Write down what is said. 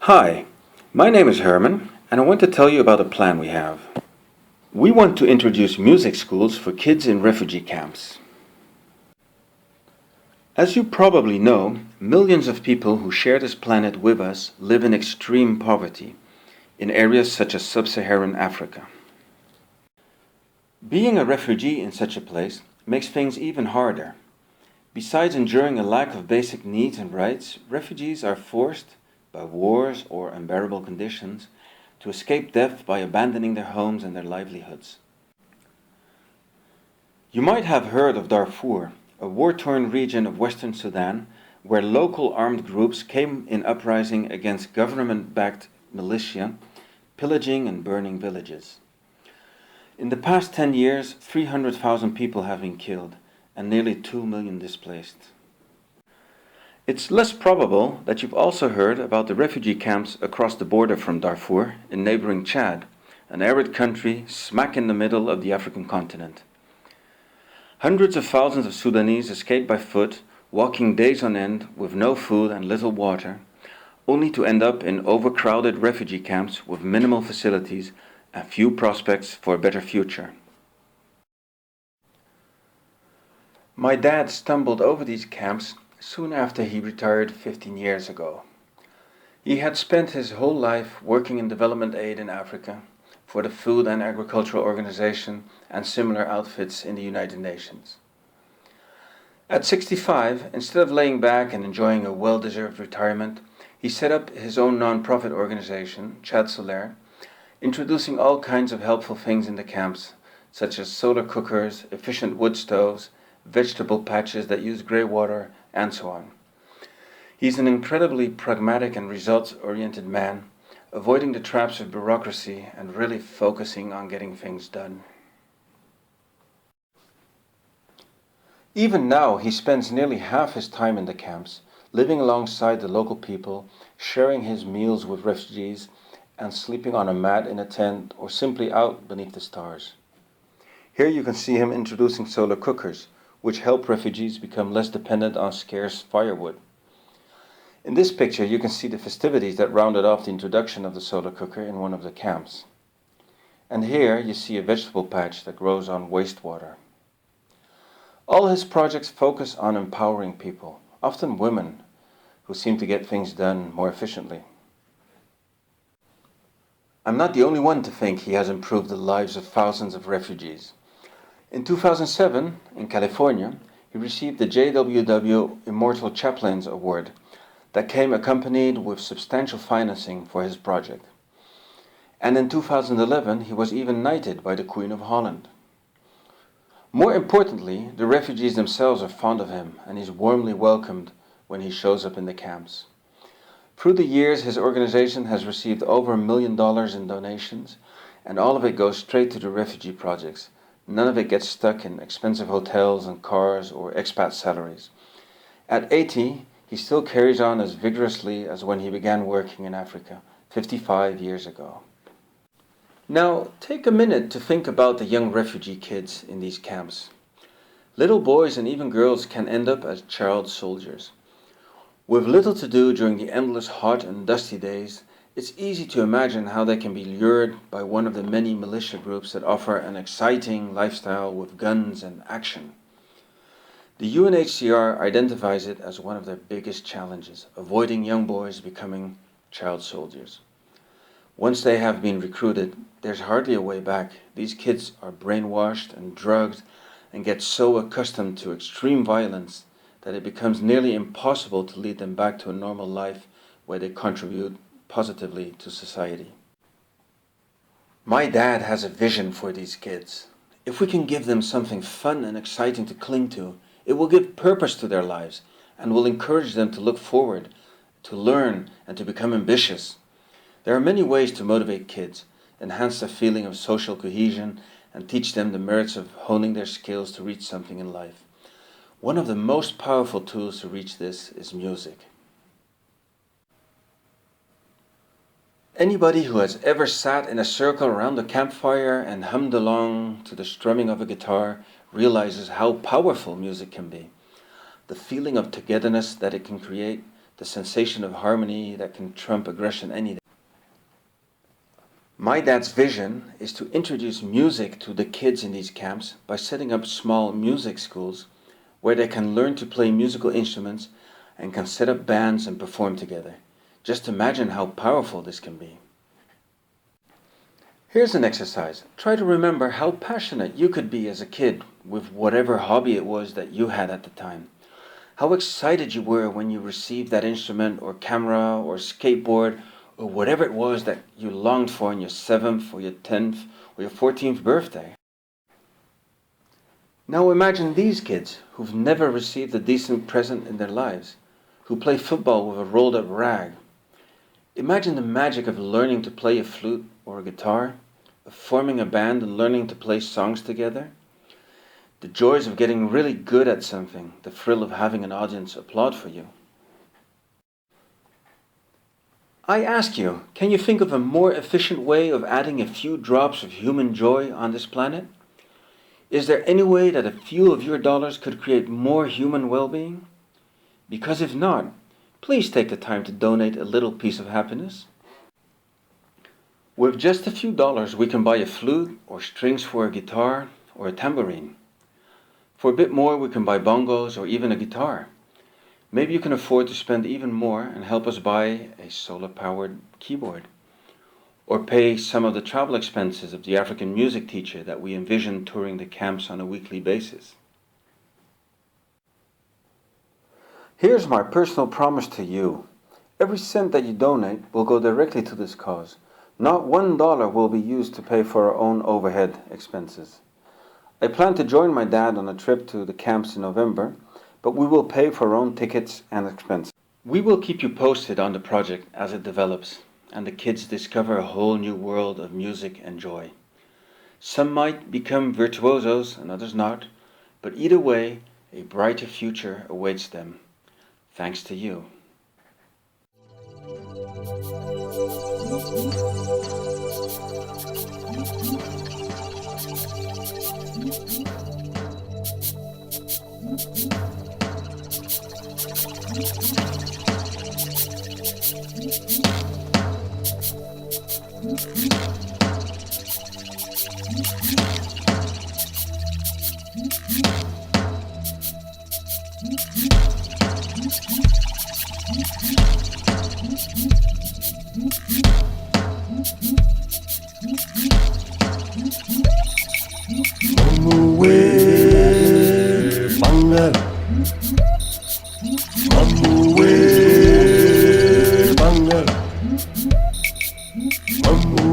Hi, my name is Herman, and I want to tell you about a plan we have. We want to introduce music schools for kids in refugee camps. As you probably know, millions of people who share this planet with us live in extreme poverty in areas such as sub-Saharan Africa. Being a refugee in such a place makes things even harder. Besides enduring a lack of basic needs and rights, refugees are forced, by wars or unbearable conditions, to escape death by abandoning their homes and their livelihoods. You might have heard of Darfur, a war-torn region of Western Sudan, where local armed groups came in uprising against government-backed militia, pillaging and burning villages. In the past 10 years, 300,000 people have been killed and nearly 2 million displaced. It's less probable that you've also heard about the refugee camps across the border from Darfur in neighboring Chad, an arid country smack in the middle of the African continent. Hundreds of thousands of Sudanese escaped by foot, walking days on end with no food and little water, only to end up in overcrowded refugee camps with minimal facilities and few prospects for a better future. My dad stumbled over these camps soon after he retired 15 years ago. He had spent his whole life working in development aid in Africa for the Food and Agricultural Organization and similar outfits in the United Nations. At 65, instead of laying back and enjoying a well-deserved retirement, he set up his own non-profit organization, Chad Solaire, introducing all kinds of helpful things in the camps, such as solar cookers, efficient wood stoves, vegetable patches that use grey water, and so on. He's an incredibly pragmatic and results-oriented man, avoiding the traps of bureaucracy and really focusing on getting things done. Even now, he spends nearly half his time in the camps, living alongside the local people, sharing his meals with refugees, and sleeping on a mat in a tent or simply out beneath the stars. Here you can see him introducing solar cookers, which help refugees become less dependent on scarce firewood. In this picture you can see the festivities that rounded off the introduction of the solar cooker in one of the camps. And here you see a vegetable patch that grows on wastewater. All his projects focus on empowering people, often women, who seem to get things done more efficiently. I'm not the only one to think he has improved the lives of thousands of refugees. In 2007, in California, he received the JWW Immortal Chaplains Award that came accompanied with substantial financing for his project. And in 2011, he was even knighted by the Queen of Holland. More importantly, the refugees themselves are fond of him, and he's warmly welcomed when he shows up in the camps. Through the years, his organization has received over $1 million in donations, and all of it goes straight to the refugee projects. None of it gets stuck in expensive hotels and cars or expat salaries. At 80, he still carries on as vigorously as when he began working in Africa 55 years ago. Now, take a minute to think about the young refugee kids in these camps. Little boys and even girls can end up as child soldiers. With little to do during the endless hot and dusty days, it's easy to imagine how they can be lured by one of the many militia groups that offer an exciting lifestyle with guns and action. The UNHCR identifies it as one of their biggest challenges, avoiding young boys becoming child soldiers. Once they have been recruited, there's hardly a way back. These kids are brainwashed and drugged and get so accustomed to extreme violence that it becomes nearly impossible to lead them back to a normal life where they contribute positively to society. My dad has a vision for these kids. If we can give them something fun and exciting to cling to, it will give purpose to their lives and will encourage them to look forward, to learn, and to become ambitious. There are many ways to motivate kids, enhance their feeling of social cohesion, and teach them the merits of honing their skills to reach something in life. One of the most powerful tools to reach this is music. Anybody who has ever sat in a circle around a campfire and hummed along to the strumming of a guitar realizes how powerful music can be. The feeling of togetherness that it can create the sensation of harmony that can trump aggression any day. My dad's vision is to introduce music to the kids in these camps by setting up small music schools where they can learn to play musical instruments and can set up bands and perform together. Just imagine how powerful this can be. Here's an exercise. Try to remember how passionate you could be as a kid with whatever hobby it was that you had at the time. How excited you were when you received that instrument or camera or skateboard or whatever it was that you longed for on your 7th or your 10th or your 14th birthday. Now imagine these kids who've never received a decent present in their lives, who play football with a rolled up rag. Imagine the magic of learning to play a flute or a guitar, of forming a band and learning to play songs together. The joys of getting really good at something, the thrill of having an audience applaud for you. I ask you, can you think of a more efficient way of adding a few drops of human joy on this planet? Is there any way that a few of your dollars could create more human well-being? Because if not, please take the time to donate a little piece of happiness. With just a few dollars, we can buy a flute or strings for a guitar or a tambourine. For a bit more, we can buy bongos or even a guitar. Maybe you can afford to spend even more and help us buy a solar-powered keyboard, or pay some of the travel expenses of the African music teacher that we envision touring the camps on a weekly basis. Here's my personal promise to you. Every cent that you donate will go directly to this cause. Not $1 will be used to pay for our own overhead expenses. I plan to join my dad on a trip to the camps in November, but we will pay for our own tickets and expenses. We will keep you posted on the project as it develops and the kids discover a whole new world of music and joy. Some might become virtuosos and others not, but either way, a brighter future awaits them. Thanks to you. Mamuwe